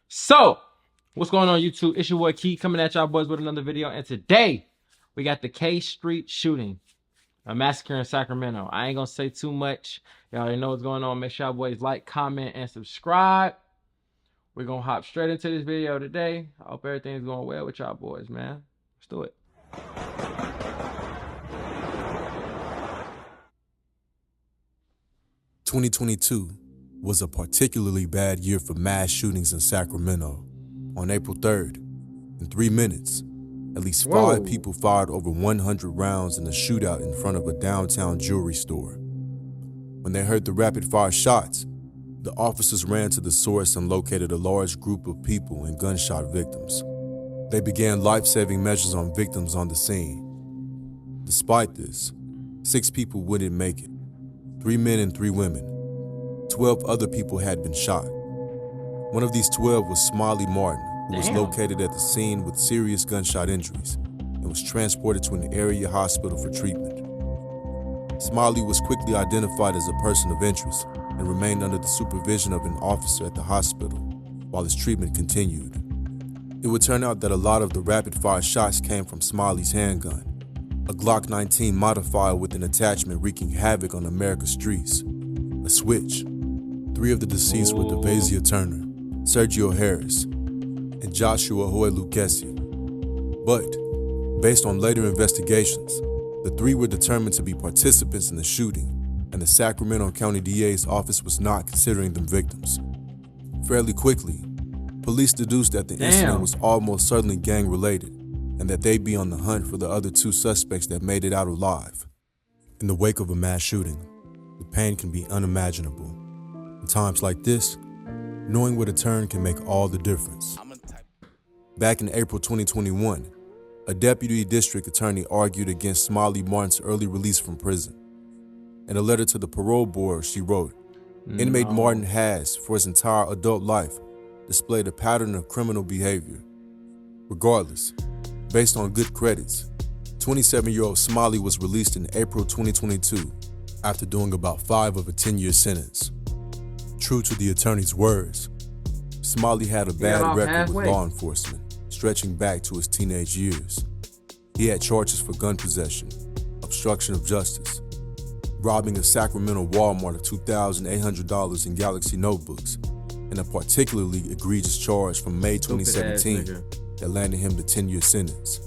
So, what's going on YouTube? It's your boy Key coming at y'all boys with another video. And today, we got the K Street shooting, a massacre in Sacramento. I ain't gonna say too much. Y'all already know what's going on. Make sure y'all boys like, comment, and subscribe. We're gonna hop straight into this video today. I hope everything's going well with y'all boys, man. Let's do it. 2022 was a particularly bad year for mass shootings in Sacramento. On April 3rd, in 3 minutes, at least 5 people fired over 100 rounds in a shootout in front of a downtown jewelry store. When they heard the rapid-fire shots, the officers ran to the source and located a large group of people and gunshot victims. They began life-saving measures on victims on the scene. Despite this, 6 people wouldn't make it. 3 men and 3 women. 12 other people had been shot. One of these 12 was Smiley Martin, who was located at the scene with serious gunshot injuries and was transported to an area hospital for treatment. Smiley was quickly identified as a person of interest and remained under the supervision of an officer at the hospital while his treatment continued. It would turn out that a lot of the rapid-fire shots came from Smiley's handgun, a Glock 19 modified with an attachment wreaking havoc on America's streets. A switch. 3 of the deceased were Devasia Turner, Sergio Harris, and Joshua Hoy Lucchesi. But, based on later investigations, the 3 were determined to be participants in the shooting, and the Sacramento County DA's office was not considering them victims. Fairly quickly, police deduced that the incident was almost certainly gang-related, and that they'd be on the hunt for the other 2 suspects that made it out alive. In the wake of a mass shooting, the pain can be unimaginable. In times like this, knowing where to turn can make all the difference. Back in April 2021, a deputy district attorney argued against Smiley Martin's early release from prison. In a letter to the parole board, she wrote, "Inmate Martin has, for his entire adult life, displayed a pattern of criminal behavior. Regardless, based on good credits, 27-year-old Smiley was released in April 2022 after doing about 5 of a 10-year sentence." True to the attorney's words, Smiley had a bad record with law enforcement, stretching back to his teenage years. He had charges for gun possession, obstruction of justice, robbing a Sacramento Walmart of $2,800 in Galaxy notebooks, and a particularly egregious charge from May 2017 that landed him the 10-year sentence.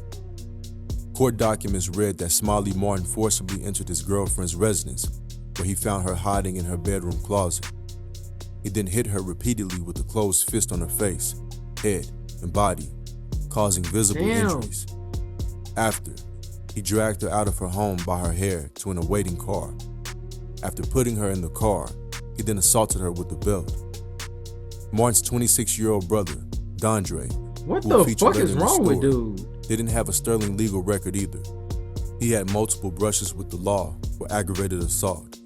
Court documents read that Smiley Martin forcibly entered his girlfriend's residence, where he found her hiding in her bedroom closet. He then hit her repeatedly with a closed fist on her face, head, and body, causing visible injuries. After, he dragged her out of her home by her hair to an awaiting car. After putting her in the car, he then assaulted her with a belt. Martin's 26-year-old brother, Dondre, what the fuck is wrong with dude? Didn't have a sterling legal record either. He had multiple brushes with the law for aggravated assault,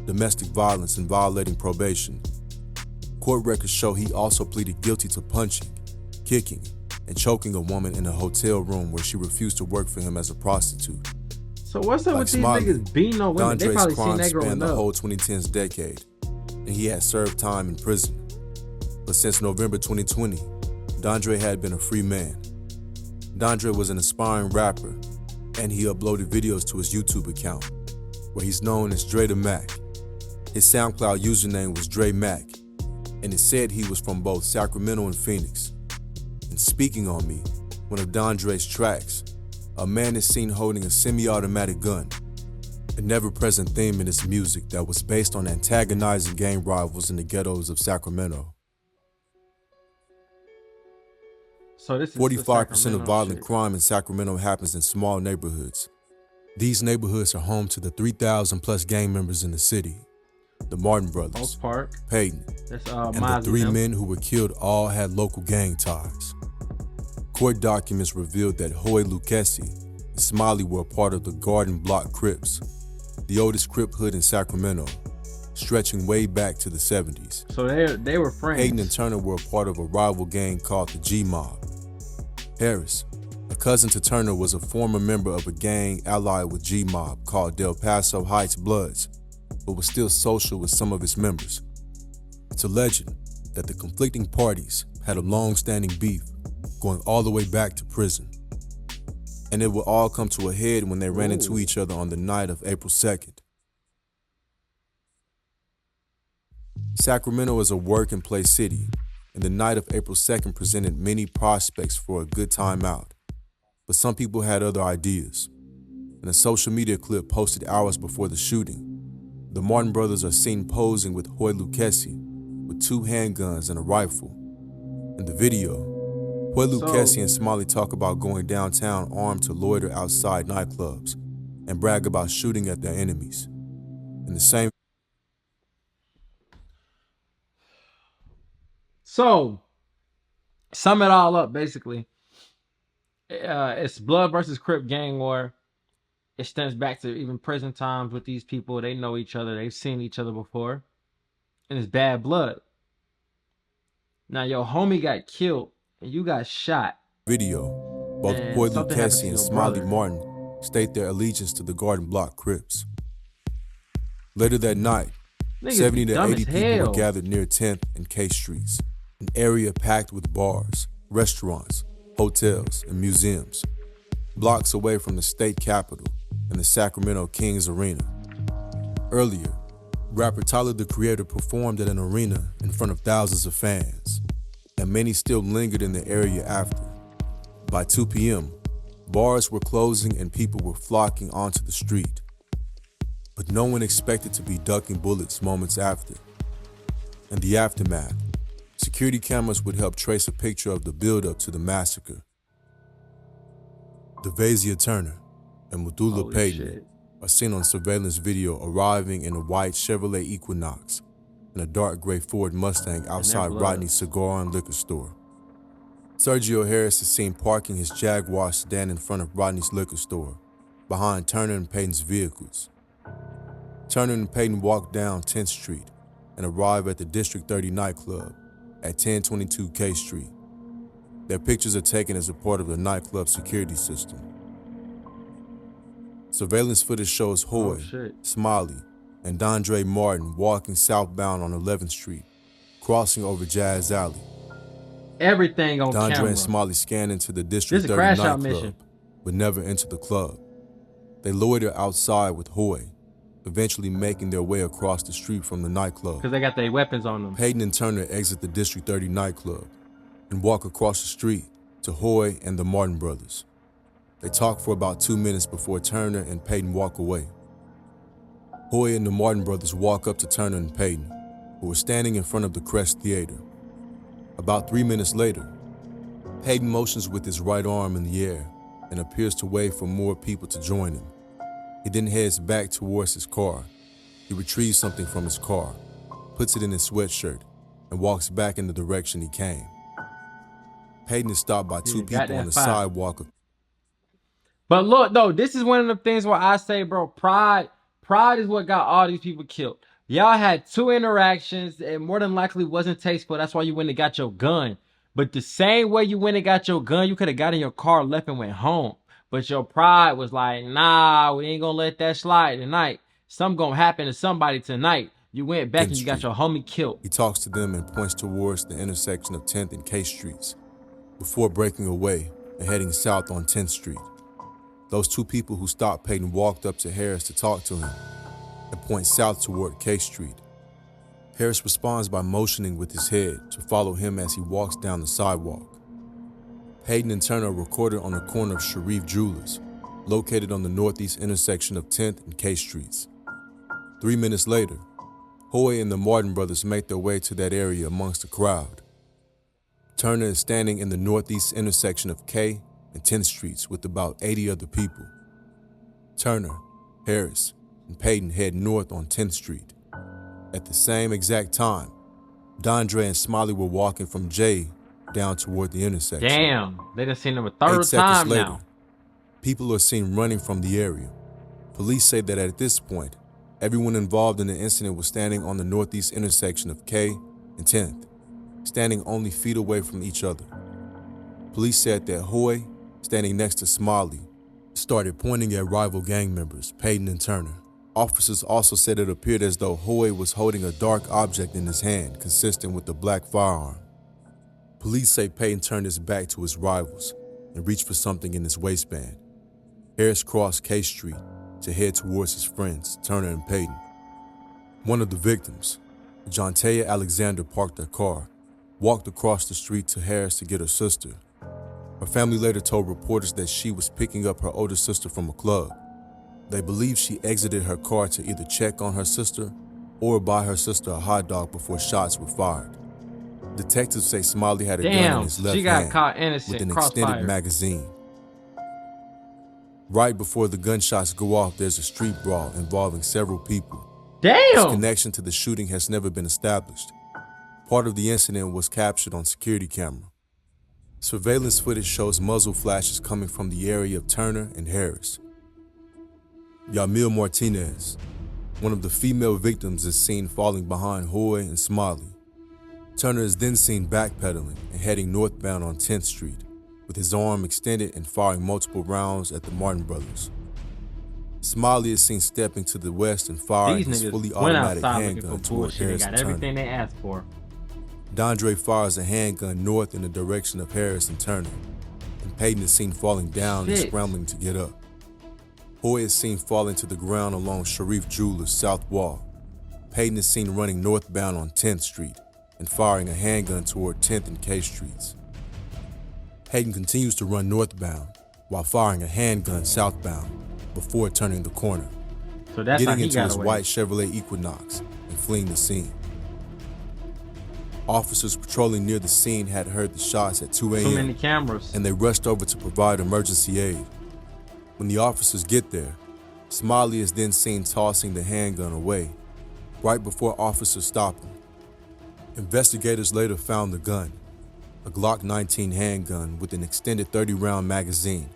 domestic violence, and violating probation. Court records show he also pleaded guilty to punching, kicking, and choking a woman in a hotel room where she refused to work for him as a prostitute. So what's up with these niggas beating on women? They probably seen that growing up. The whole 2010s decade, and he had served time in prison. But since November 2020, Dondre had been a free man. Dondre was an aspiring rapper, and he uploaded videos to his YouTube account, where he's known as Dre the Mac. His SoundCloud username was Dre Mac, and it said he was from both Sacramento and Phoenix. And Speaking on Me, one of Dondre's tracks, a man is seen holding a semi-automatic gun, a never-present theme in his music that was based on antagonizing gang rivals in the ghettos of Sacramento. So this is 45% of violent crime in Sacramento happens in small neighborhoods. These neighborhoods are home to the 3,000 plus gang members in the city. The Martin brothers, Peyton, and the 3 men who were killed all had local gang ties. Court documents revealed that Hoy Lucchesi and Smiley were a part of the Garden Block Crips, the oldest Crip hood in Sacramento, stretching way back to the 70s. So they were friends. Peyton and Turner were a part of a rival gang called the G-Mob. Harris, a cousin to Turner, was a former member of a gang allied with G-Mob called Del Paso Heights Bloods, but was still social with some of its members. It's a legend that the conflicting parties had a long-standing beef going all the way back to prison. And it would all come to a head when they ran into each other on the night of April 2nd. Sacramento is a work-and-play city, and the night of April 2nd presented many prospects for a good time out. But some people had other ideas. In a social media clip posted hours before the shooting, the Martin brothers are seen posing with Hoy Lucchesi with 2 handguns and a rifle. In the video, Hoy Lucchesi and Smiley talk about going downtown armed to loiter outside nightclubs and brag about shooting at their enemies. In the same So, sum it all up, basically. It's blood versus Crip gang war. It stems back to even prison times with these people. They know each other. They've seen each other before. And it's bad blood. Now, your homie got killed and you got shot. video, both Hoy Lucchesi and Smiley Martin state their allegiance to the Garden Block Crips. Later that night, 70 to 80 people were gathered near 10th and K Streets, an area packed with bars, restaurants, hotels, and museums, blocks away from the state capitol and the Sacramento Kings Arena. Earlier, rapper Tyler, the Creator, performed at an arena in front of thousands of fans, and many still lingered in the area after. By 2 p.m., bars were closing and people were flocking onto the street. But no one expected to be ducking bullets moments after. In the aftermath, security cameras would help trace a picture of the build-up to the massacre. Devasia Turner and Medulla Payton are seen on surveillance video arriving in a white Chevrolet Equinox and a dark gray Ford Mustang outside Rodney's cigar and liquor store. Sergio Harris is seen parking his Jaguar sedan in front of Rodney's liquor store, behind Turner and Payton's vehicles. Turner and Payton walk down 10th Street and arrive at the District 30 nightclub at 1022 K Street. Their pictures are taken as a part of the nightclub security system. Surveillance footage shows Hoy, Smiley, and Dondre Martin walking southbound on 11th Street, crossing over Jazz Alley. Everything on Dondre camera. and Smiley scan into the District 30 nightclub, but never enter the club. They loiter outside with Hoy, eventually making their way across the street from the nightclub. Because they got their weapons on them. Payton and Turner exit the District 30 nightclub and walk across the street to Hoy and the Martin brothers. They talk for about 2 minutes before Turner and Payton walk away. Hoy and the Martin brothers walk up to Turner and Payton, who were standing in front of the Crest Theater. About 3 minutes later, Payton motions with his right arm in the air and appears to wave for more people to join him. He then heads back towards his car. He retrieves something from his car, puts it in his sweatshirt, and walks back in the direction he came. Payton is stopped by 2 people on the sidewalk. But look, though, this is one of the things where I say, bro, pride is what got all these people killed. Y'all had 2 interactions and more than likely wasn't tasteful. That's why you went and got your gun. But the same way you went and got your gun, you could have got in your car, left, and went home. But your pride was like, nah, we ain't gonna let that slide tonight. Something gonna happen to somebody tonight. You went back and you got your homie killed. He talks to them and points towards the intersection of 10th and K Streets before breaking away and heading south on 10th Street. Those 2 people who stopped Payton walked up to Harris to talk to him and point south toward K Street. Harris responds by motioning with his head to follow him as he walks down the sidewalk. Payton and Turner are recorded on the corner of Sharif Jewelers, located on the northeast intersection of 10th and K Streets. 3 minutes later, Hoy and the Martin brothers make their way to that area amongst the crowd. Turner is standing in the northeast intersection of K and 10th Streets with about 80 other people. Turner, Harris, and Payton head north on 10th Street. At the same exact time, Dondre and Smiley were walking from J down toward the intersection. Damn, they done seen them a third 8 seconds time later, now. People are seen running from the area. Police say that at this point, everyone involved in the incident was standing on the northeast intersection of K and 10th, standing only feet away from each other. Police said that Hoy, standing next to Smiley, started pointing at rival gang members, Payton and Turner. Officers also said it appeared as though Hoy was holding a dark object in his hand, consistent with a black firearm. Police say Payton turned his back to his rivals and reached for something in his waistband. Harris crossed K Street to head towards his friends, Turner and Payton. One of the victims, Jontea Alexander, parked their car, walked across the street to Harris to get her sister. Her family later told reporters that she was picking up her older sister from a club. They believe she exited her car to either check on her sister or buy her sister a hot dog before shots were fired. Detectives say Smiley had a gun in his left she got hand caught innocent, with an crossfire. extended magazine. Right before the gunshots go off, there's a street brawl involving several people. His Damn! connection to the shooting has never been established. Part of the incident was captured on security camera. Surveillance footage shows muzzle flashes coming from the area of Turner and Harris. Yamil Martinez, one of the female victims, is seen falling behind Hoy and Smiley. Turner is then seen backpedaling and heading northbound on 10th Street, with his arm extended and firing multiple rounds at the Martin brothers. Smiley is seen stepping to the west and firing These his fully niggas went automatic outside looking handgun for toward bullshit and Harris got and Turner. everything they asked for. Dondre fires a handgun north in the direction of Harris and Turner, and Payton is seen falling down and Shit. scrambling to get up. Hoy is seen falling to the ground along Sharif Jewelers' south wall. Payton is seen running northbound on 10th Street and firing a handgun toward 10th and K Streets. Payton continues to run northbound while firing a handgun southbound before turning the corner, So that's how getting he into got his away. white Chevrolet Equinox and fleeing the scene. Officers patrolling near the scene had heard the shots at 2 Too many a.m. cameras. and they rushed over to provide emergency aid. When the officers get there, Smiley is then seen tossing the handgun away, right before officers stop him. Investigators later found the gun, a Glock 19 handgun with an extended 30-round magazine,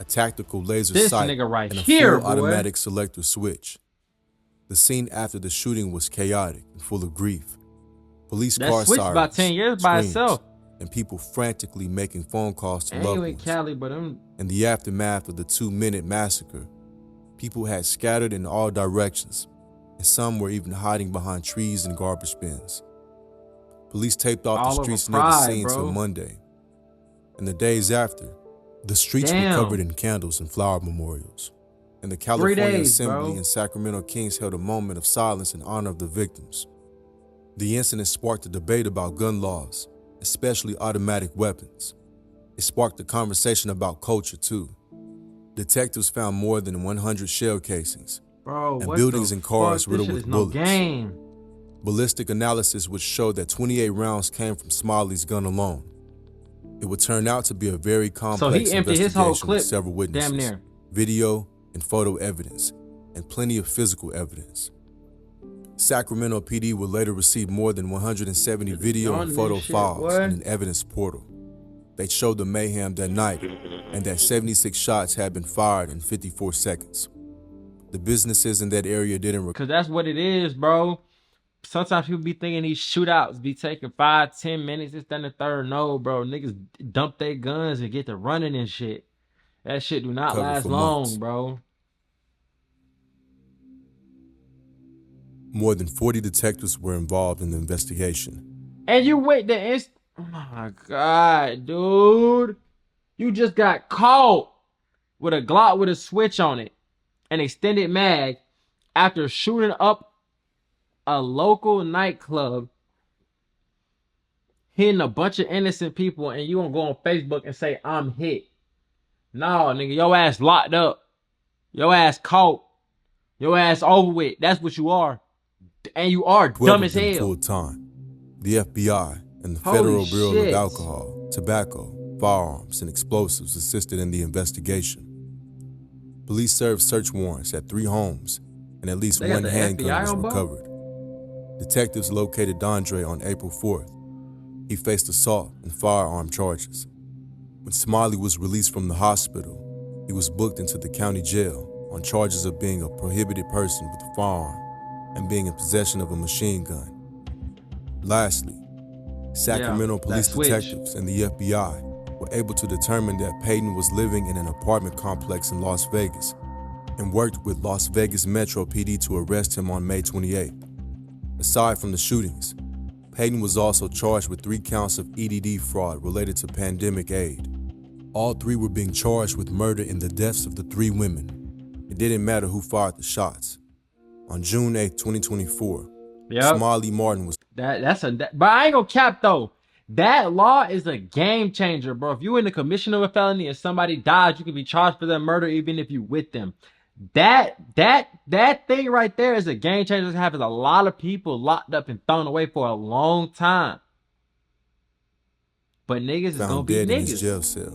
a tactical laser This sight, nigga right and a here, full boy. automatic selector switch. The scene after the shooting was chaotic and full of grief. Police That car switch sirens, about 10 years by screams, itself. and people frantically making phone calls to And loved you in ones. Cali, but them In the aftermath of the 2-minute massacre, people had scattered in all directions, and some were even hiding behind trees and garbage bins. Police taped off All the over streets near the Pride, scene bro. till Monday. And the days after, the streets Damn. were covered in candles and flower memorials. And the California days, Assembly bro. and Sacramento Kings held a moment of silence in honor of the victims. The incident sparked a debate about gun laws, especially automatic weapons. It sparked a conversation about culture too. Detectives found more than 100 shell casings, bro, and what buildings the and cars fuck? This riddled shit with is no bullets. game. Ballistic analysis would show that 28 rounds came from Smiley's gun alone. It would turn out to be a very complex he emptied his whole investigation clip, with several witnesses, damn near. video and photo evidence, and plenty of physical evidence. Sacramento PD would later receive more than 170 video on and this photo shit, files boy. in an evidence portal. They showed the mayhem that night and that 76 shots had been fired in 54 seconds. The businesses in that area didn't Cause that's what it is, bro. Sometimes people be thinking these shootouts be taking 5-10 minutes, this, that, and the third. No, bro. Niggas dump their guns and get to running and shit. That shit do not Covered last for long, months. bro. More than 40 detectives were involved in the investigation. And you wait the oh my god, dude. You just got caught with a Glock with a switch on it. An extended mag after shooting up a local nightclub, hitting a bunch of innocent people, and you gonna go on Facebook and say, I'm hit. No, nigga, your ass locked up. Your ass caught. Your ass over with. That's what you are. And you are 12 dumb of as them hell. full time. The FBI and the Holy Federal Bureau shit. of Alcohol, Tobacco, Firearms, and Explosives assisted in the investigation. Police served search warrants at 3 homes, and at least They got one the handgun FBI was on board? recovered. Detectives located Dondre on April 4th. He faced assault and firearm charges. When Smiley was released from the hospital, he was booked into the county jail on charges of being a prohibited person with a firearm and being in possession of a machine gun. Lastly, Sacramento that police switch. detectives and the FBI were able to determine that Payton was living in an apartment complex in Las Vegas and worked with Las Vegas Metro PD to arrest him on May 28th. Aside from the shootings, Payton was also charged with 3 counts of EDD fraud related to pandemic aid. All 3 were being charged with murder in the deaths of the 3 women. It didn't matter who fired the shots. On June 8, 2024, Smiley Martin was... But I ain't gonna cap though. That law is a game changer, bro. If you in the commission of a felony and somebody dies, you can be charged for their murder even if you with them. That thing right there is a game changer. It's having a lot of people locked up and thrown away for a long time. But niggas is gonna be dead niggas. In his jail cell.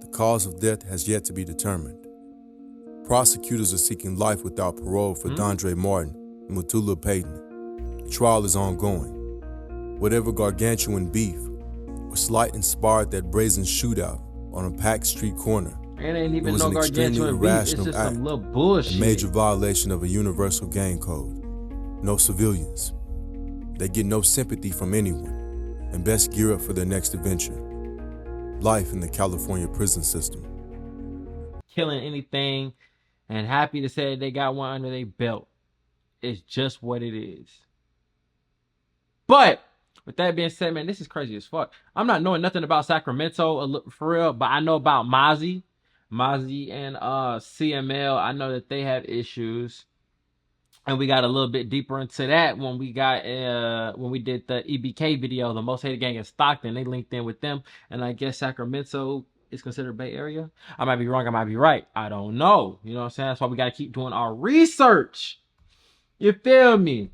The cause of death has yet to be determined. Prosecutors are seeking life without parole for Dondre Martin and Mutulu Payton. The trial is ongoing. Whatever gargantuan beef or slight inspired that brazen shootout on a packed street corner, it ain't even was no an extremely gargantuan beef. It's irrational just act, some little bullshit. a major violation of a universal gang code. No civilians. They get no sympathy from anyone and best gear up for their next adventure. Life in the California prison system. Killing anything and happy to say they got one under their belt. It's just what it is. But with that being said, man, this is crazy as fuck. I'm not knowing nothing about Sacramento for real, but I know about Mozzie and CML. I know that they have issues, and we got a little bit deeper into that when we did the EBK video, the most hated gang in Stockton. They linked in with them, and I guess Sacramento is considered Bay Area. I might be wrong, I might be right. I don't know. You know what I'm saying? That's why we got to keep doing our research. You feel me?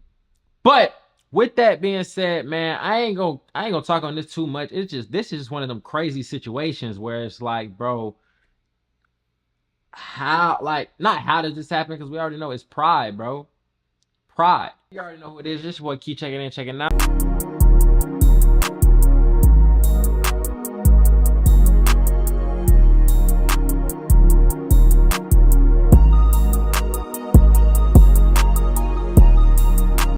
But with that being said, man, I ain't gonna talk on this too much. This is just one of them crazy situations where it's like, bro, not how does this happen? Because we already know it's pride, bro. Pride. You already know who it is. This is what Key checking in, checking out.